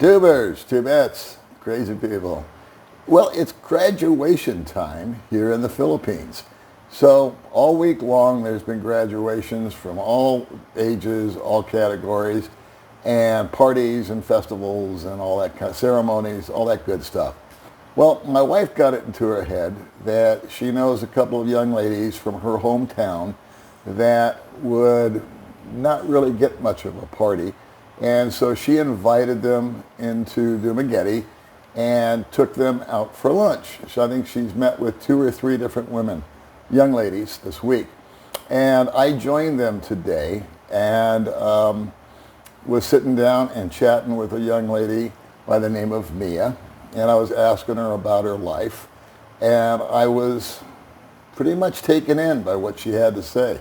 Tubers, tubettes, crazy people. Well, it's graduation time here in the Philippines. So all week long there's been graduations from all ages, all categories, and parties and festivals and all that kind of ceremonies, all that good stuff. Well, my wife got it into her head that she knows a couple of young ladies from her hometown that would not really get much of a party. And so she invited them into Dumaguete and took them out for lunch. So I think she's met with 2 or 3 different women, young ladies, this week. And I joined them today and was sitting down and chatting with a young lady by the name of Mia. And I was asking her about her life. And I was pretty much taken in by what she had to say.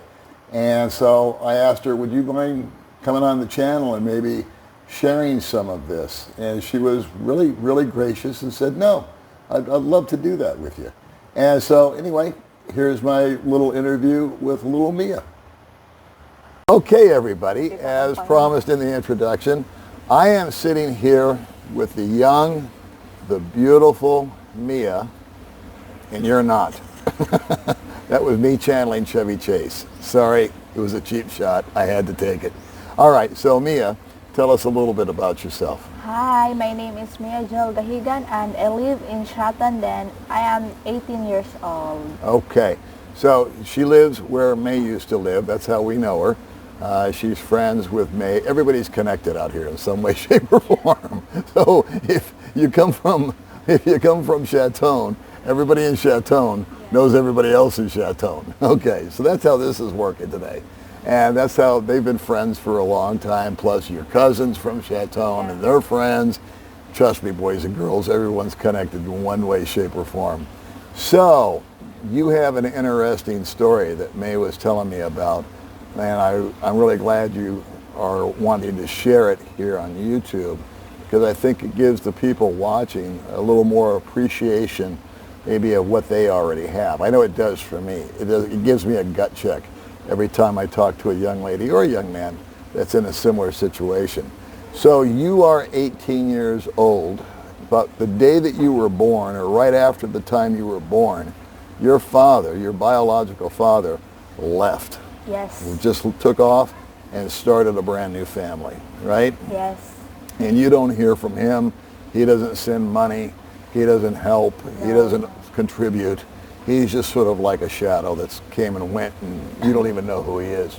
And so I asked her, would you mind coming on the channel and maybe sharing some of this? And she was really, really gracious and said, no, I'd love to do that with you. And so anyway, here's my little interview with little Mia. Okay, everybody, as promised in the introduction, I am sitting here with the young, the beautiful Mia, and you're not. That was me channeling Chevy Chase. Sorry, it was a cheap shot. I had to take it. All right, so Mia, tell us a little bit about yourself. Hi, my name is Mia Joel Gahigan and I live in Shatanden. I am 18 years old. Okay, so she lives where May used to live. That's how we know her. She's friends with May. Everybody's connected out here in some way, shape, or form. So if you come from Chatone, everybody in Chatone knows everybody else in Chatone. Okay, so that's how this is working today. And that's how they've been friends for a long time, plus your cousins from Chatone and their friends. Trust me, boys and girls, everyone's connected in one way, shape, or form. So you have an interesting story that May was telling me about, and I'm really glad you are wanting to share it here on YouTube, because I think it gives the people watching a little more appreciation maybe of what they already have. I know it does for me. It gives me a gut check every time I talk to a young lady or a young man that's in a similar situation. So you are 18 years old, but the day that you were born, or right after the time you were born, your father, your biological father, left. Yes. He just took off and started a brand new family, right? Yes. And you don't hear from him. He doesn't send money. He doesn't help. No. He doesn't contribute. He's just sort of like a shadow that's came and went, and you don't even know who he is.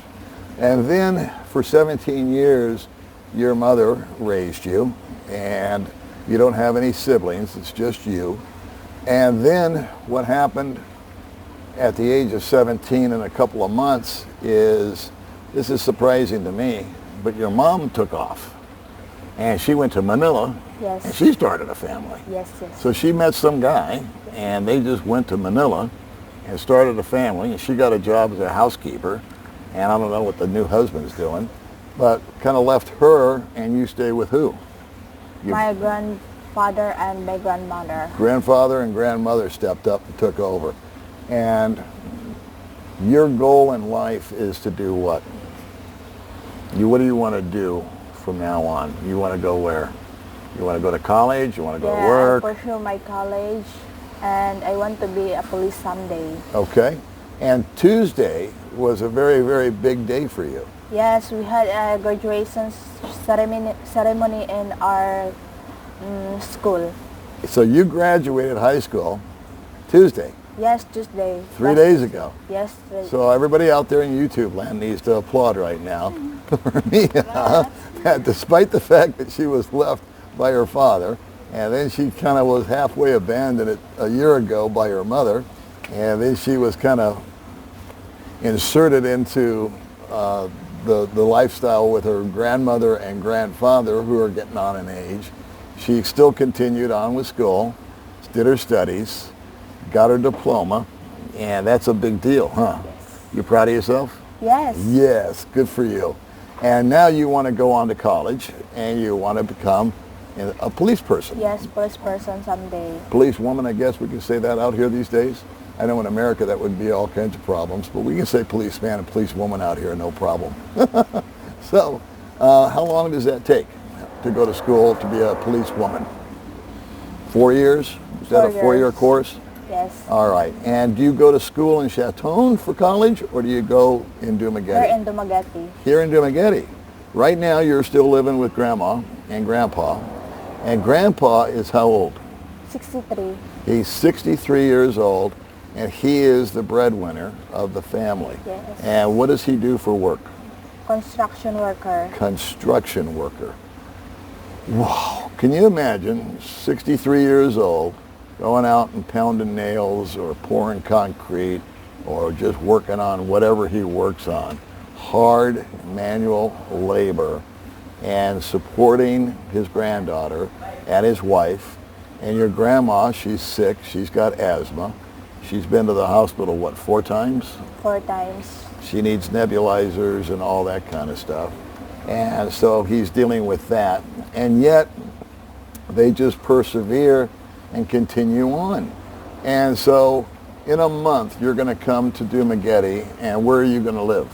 And then for 17 years, your mother raised you, and you don't have any siblings. It's just you. And then what happened at the age of 17 and a couple of months is, this is surprising to me, but your mom took off. And she went to Manila, yes, and she started a family. Yes, yes. So she met some guy, and they just went to Manila and started a family, and she got a job as a housekeeper, and I don't know what the new husband's doing, but kind of left her, and you stay with who? My grandfather and my grandmother. Grandfather and grandmother stepped up and took over. And your goal in life is to do what? What do you want to do from now on? You want to go where? You want to go to college? You want to go to work? I pursue my college, and I want to be a police someday. Okay. And Tuesday was a very, very big day for you. Yes, we had a graduation ceremony in our school. So you graduated high school Tuesday? Yes, Tuesday. 3 days ago. Yes. So everybody out there in YouTube land needs to applaud right now for Mia, that despite the fact that she was left by her father, and then she kind of was halfway abandoned a year ago by her mother, and then she was kind of inserted into the lifestyle with her grandmother and grandfather, who are getting on in age. She still continued on with school, did her studies, got her diploma, and that's a big deal, huh? Yes. You proud of yourself? Yes. Yes, good for you. And now you want to go on to college, and you want to become a police person. Yes, police person someday. Police woman, I guess we can say that out here these days. I know in America that would be all kinds of problems, but we can say policeman and policewoman out here, no problem. So, how long does that take? to go to school to be a policewoman? 4 years? Is that a 4-year years. course? Yes. All right. And do you go to school in Chaton for college, or do you go in Dumaguete? Here in Dumaguete. Here in Dumaguete. Right now you're still living with Grandma and Grandpa. And Grandpa is how old? 63. He's 63 years old, and he is the breadwinner of the family. Yes. And what does he do for work? Construction worker. Construction worker. Wow. Can you imagine 63 years old going out and pounding nails or pouring concrete or just working on whatever he works on? Hard manual labor, and supporting his granddaughter and his wife. And your grandma, she's sick. She's got asthma. She's been to the hospital, what, 4 times? 4 times. She needs nebulizers and all that kind of stuff. And so he's dealing with that. And yet they just persevere and continue on. And so in a month, you're going to come to Dumaguete, and where are you going to live?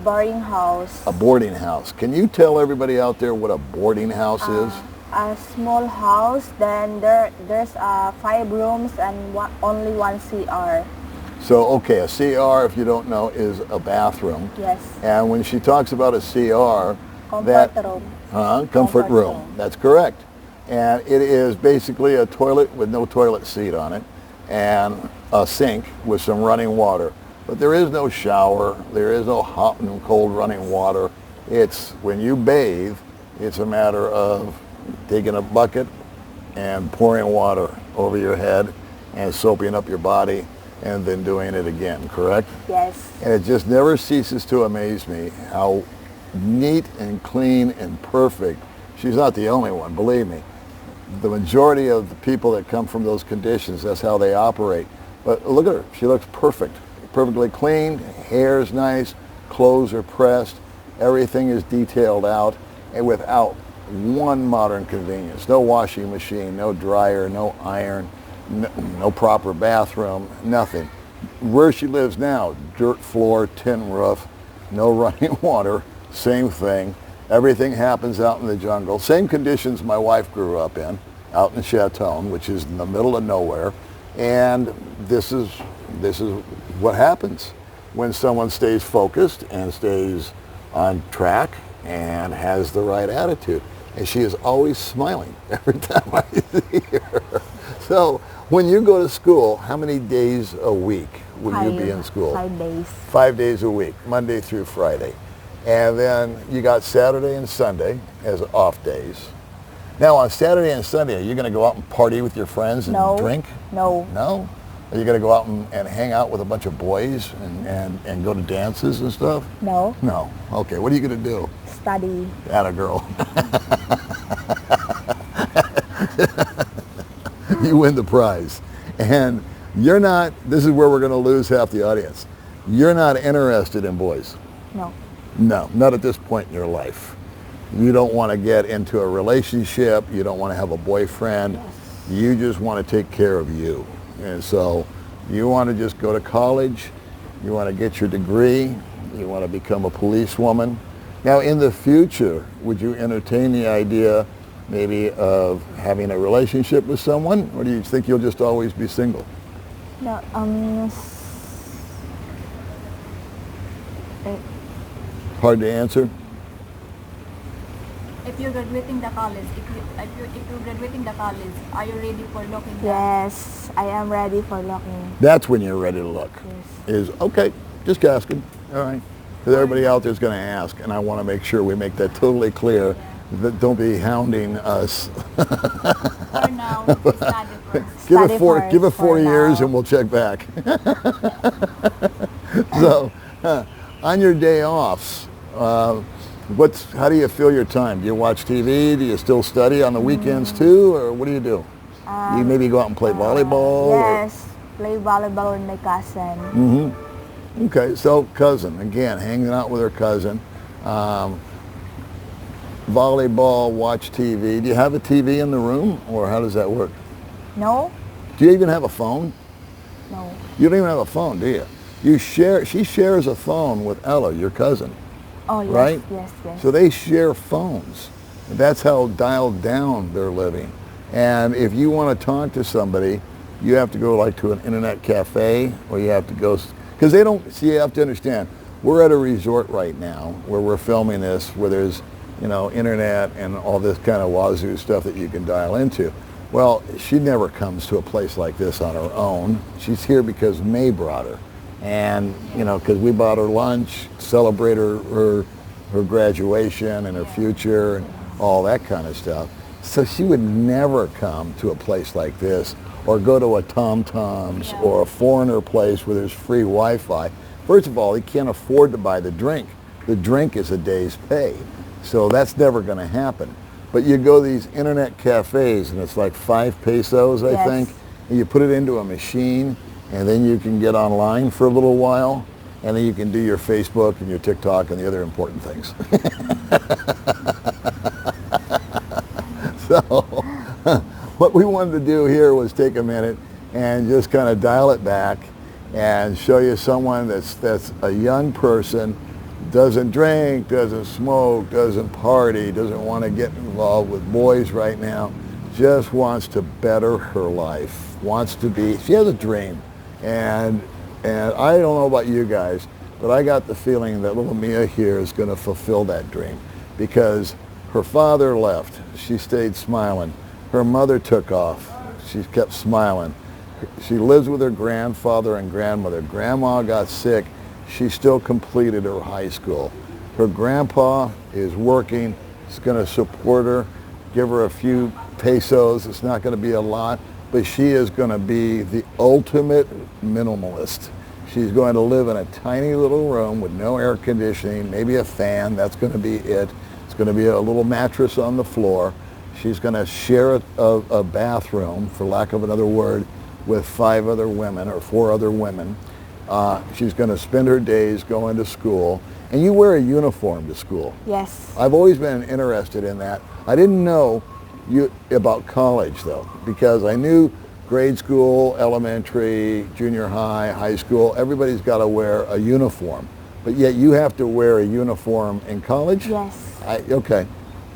Boarding house. A boarding house. Can you tell everybody out there what a boarding house is? A small house, then there's 5 rooms and only 1 CR. So, okay, a CR, if you don't know, is a bathroom. Yes. And when she talks about a CR, Comfort room. Comfort room. That's correct. And it is basically a toilet with no toilet seat on it, and a sink with some running water. But there is no shower. There is no hot and cold running water. It's when you bathe, it's a matter of taking a bucket and pouring water over your head and soaping up your body and then doing it again, correct? Yes. And it just never ceases to amaze me how neat and clean and perfect. She's not the only one, believe me. The majority of the people that come from those conditions, that's how they operate. But look at her. She looks perfect. Perfectly clean, hair's nice, clothes are pressed, everything is detailed out, and without one modern convenience. No washing machine, no dryer, no iron, no proper bathroom, nothing. Where she lives now, dirt floor, tin roof, no running water, same thing. Everything happens out in the jungle. Same conditions my wife grew up in, out in Chaton, which is in the middle of nowhere. And this is what happens when someone stays focused and stays on track and has the right attitude. And she is always smiling every time I see her. So when you go to school, how many days a week will you be in school? 5 days. 5 days a week, Monday through Friday. And then you got Saturday and Sunday as off days. Now on Saturday and Sunday, are you going to go out and party with your friends and No. drink? No. No? Are you going to go out and hang out with a bunch of boys and go to dances and stuff? No. No. Okay, what are you going to do? Study. Atta girl. You win the prize. And you're not, this is where we're going to lose half the audience. You're not interested in boys. No. No, not at this point in your life. You don't want to get into a relationship. You don't want to have a boyfriend. Yes. You just want to take care of you. And so you want to just go to college. You want to get your degree. You want to become a policewoman. Now, in the future, would you entertain the idea maybe of having a relationship with someone? Or do you think you'll just always be single? No. Hard to answer? If you're graduating the college, if you're graduating the college, are you ready for looking? Yes, I am ready for looking. That's when you're ready to look. Yes. Is, okay, just asking. All right. Because everybody out there is going to ask, and I want to make sure we make that totally clear. That don't be hounding us. For now, study first. Give it Study 4 first years now. and we'll check back. So, on your day offs, how do you fill your time? Do you watch TV? Do you still study on the weekends too, or what do you do? You maybe go out and play volleyball? Yes, play volleyball with my cousin. Mm-hmm. Okay, so cousin, again, hanging out with her cousin. Volleyball, watch TV. Do you have a TV in the room, or how does that work? No? Do you even have a phone? No. You don't even have a phone, do you? She shares a phone with Ella, your cousin. Oh, yes, Right? yes, yes. So they share phones. That's how dialed down they're living. And if you want to talk to somebody, you have to go like to an internet cafe, or you have to go, because they don't, see, you have to understand, we're at a resort right now where we're filming this, where there's, you know, internet and all this kind of wazoo stuff that you can dial into. Well, she never comes to a place like this on her own. She's here because May brought her. And, you know, because we bought her lunch, celebrate her graduation and her future and all that kind of stuff. So she would never come to a place like this, or go to a Tom Tom's or a foreigner place where there's free Wi-Fi. First of all, he can't afford to buy the drink. The drink is a day's pay. So that's never going to happen. But you go to these internet cafes, and it's like 5 pesos, I think, and you put it into a machine, and then you can get online for a little while, and then you can do your Facebook and your TikTok and the other important things. So what we wanted to do here was take a minute and just kind of dial it back and show you someone that's a young person, doesn't drink, doesn't smoke, doesn't party, doesn't want to get involved with boys right now, just wants to better her life, wants to be, she has a dream. And I don't know about you guys, but I got the feeling that little Mia here is going to fulfill that dream, because her father left. She stayed smiling. Her mother took off. She kept smiling. She lives with her grandfather and grandmother. Grandma got sick. She still completed her high school. Her grandpa is working. He's going to support her, give her a few pesos. It's not going to be a lot, but she is going to be the ultimate minimalist. She's going to live in a tiny little room with no air conditioning, maybe a fan. That's going to be it. It's going to be a little mattress on the floor. She's going to share a bathroom, for lack of another word, with 5 other women or 4 other women. She's going to spend her days going to school. And you wear a uniform to school. Yes. I've always been interested in that. I didn't know about college, though, because I knew grade school, elementary, junior high, high school, everybody's got to wear a uniform. But yet you have to wear a uniform in college? Yes. Okay.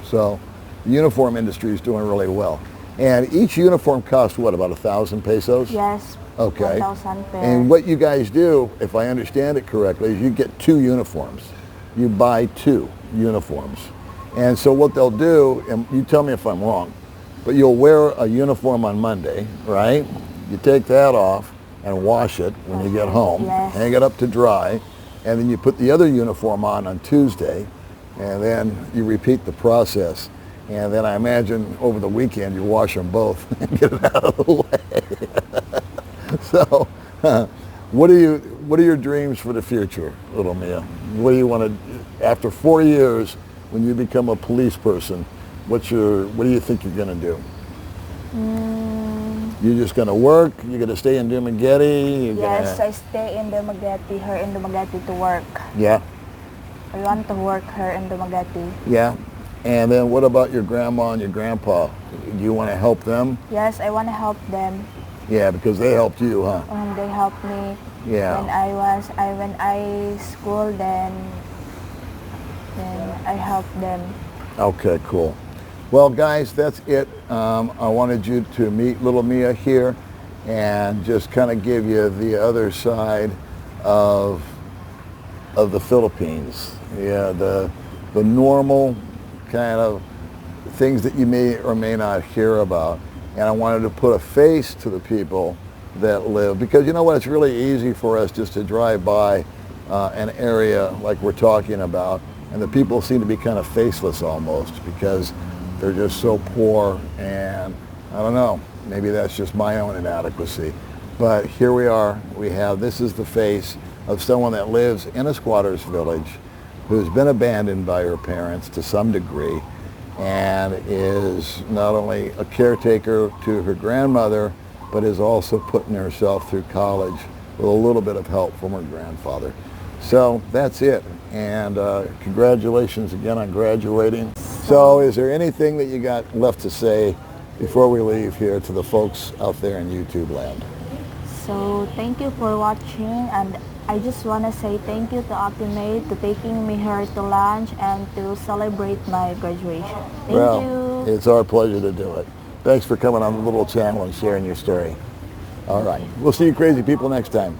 So the uniform industry is doing really well. And each uniform costs what, about 1,000 pesos? Yes. Okay. 1,000 per. And what you guys do, if I understand it correctly, is you get 2 uniforms. You buy 2 uniforms. And so what they'll do, and you tell me if I'm wrong, but you'll wear a uniform on Monday, right? You take that off and wash it when you get home, hang it up to dry, and then you put the other uniform on Tuesday, and then you repeat the process. And then I imagine over the weekend you wash them both and get it out of the way. So, what are your dreams for the future, little Mia? What do you want to, after 4 years, when you become a police person, what do you think you're going to do? You're just going to work? You're going to stay in Dumaguete? Yes, I stay in Dumaguete, her in Dumaguete to work. Yeah. I want to work her in Dumaguete. Yeah. And then what about your grandma and your grandpa? Do you want to help them? Yes, I want to help them. Yeah, because they helped you, huh? They helped me. Yeah. When I school, then I helped them. Okay, cool. Well, guys, that's it. I wanted you to meet little Mia here and just kind of give you the other side of the Philippines. Yeah, the normal kind of things that you may or may not hear about. And I wanted to put a face to the people that live, because you know what, it's really easy for us just to drive by an area like we're talking about, and the people seem to be kind of faceless almost because they're just so poor, and I don't know, maybe that's just my own inadequacy. But here we are, this is the face of someone that lives in a squatter's village, who's been abandoned by her parents to some degree, and is not only a caretaker to her grandmother, but is also putting herself through college with a little bit of help from her grandfather. So that's it, and congratulations again on graduating. So is there anything that you got left to say before we leave here to the folks out there in YouTube land? So thank you for watching, and I just want to say thank you to Optimate to taking me here to lunch and to celebrate my graduation. Thank Well, you. it's our pleasure to do it. Thanks for coming on the little channel and sharing your story. All right. We'll see you crazy people next time.